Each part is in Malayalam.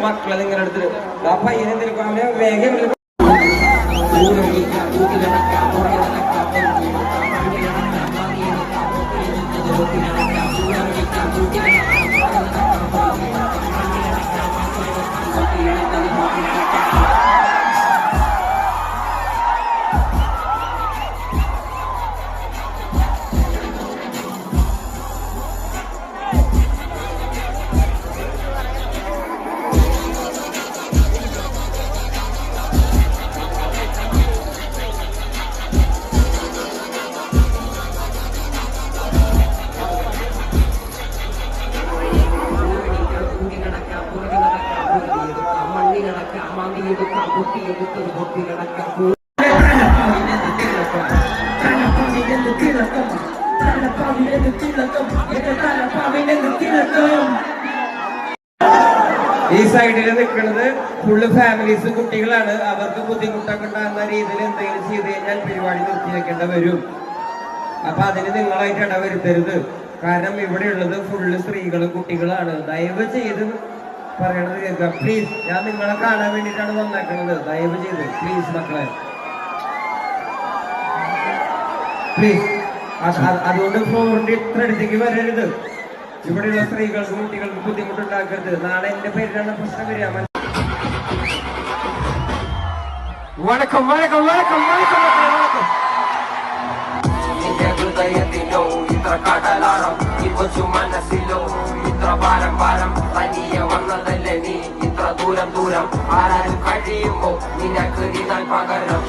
മക്കളെ നിങ്ങളുടെ അടുത്ത് ആ പയ്യനെ എന്തെങ്കിലും അവനെ വേഗം ഈ സൈഡിൽ നിൽക്കുന്നത് ഫുള്ള് ഫാമിലീസ് കുട്ടികളാണ്. അവർക്ക് ബുദ്ധിമുട്ടൊക്കെ ഉണ്ടാകുന്ന രീതിയിൽ എന്തെങ്കിലും ചെയ്ത് കഴിഞ്ഞാൽ പരിപാടി നിർത്തിവെക്കേണ്ട വരും. അപ്പൊ അതിന് നിങ്ങളായിട്ട് ഇടവരുത്തരുത്. കാരണം ഇവിടെ ഉള്ളത് ഫുള്ള് സ്ത്രീകളും കുട്ടികളാണ്. ദയവ് ചെയ്ത് പറയണത് കേൾക്കുക പ്ലീസ്. ഞാൻ നിങ്ങളെ കാണാൻ വേണ്ടിയിട്ടാണ് വന്നേക്കുന്നത്. ദയവ് ചെയ്ത് പ്ലീസ് മക്കളെ പ്ലീസ്. അതുകൊണ്ട് ഫ്ലോറിന്റെ ഇത്ര അടുത്തേക്ക് വരരുത്. ഇവിടെയുള്ള സ്ത്രീകൾക്കും കുട്ടികൾക്കും ബുദ്ധിമുട്ടുണ്ടാക്കരുത്. നാളെ എന്റെ പേരിലാണ് പ്രശ്നം വരിക. വണക്കം വണക്കം വണക്കം വണക്കം വണക്കം. ഹൃദയത്തിലോ ഇത്ര കടലാളം കൊച്ചു മനസ്സിലോ ഇത്ര ഭാരം ഭാരം തനിയെ വന്നതല്ലേ നീ ഇത്ര ദൂരം ദൂരം ആരാരും കഴിയുമ്പോ നിനക്ക് നീതാൻ പകരം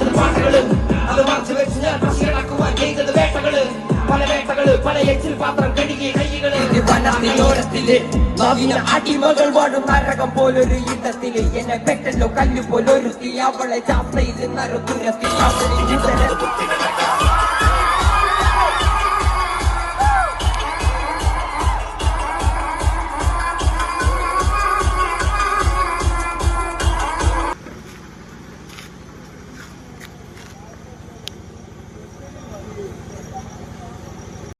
അത് മറച്ചു വെച്ച് ഞാൻ പ്രശ്നമാക്കുവാൻ ചെയ്തത് വേട്ടകള് പല വേട്ടകള് പല എച്ചിൽ പാത്രം കഴുകിയ കൈകള് വനത്തിലോരത്തില് നവീന അടിമകൾ വാടും നരകം പോലൊരു ഇടത്തില് എന്നെ പെട്ടല്ലോ കല്ല് പോലൊരുത്തി അവളെ ചാപ്രയിൽ നരത്തുരത്തി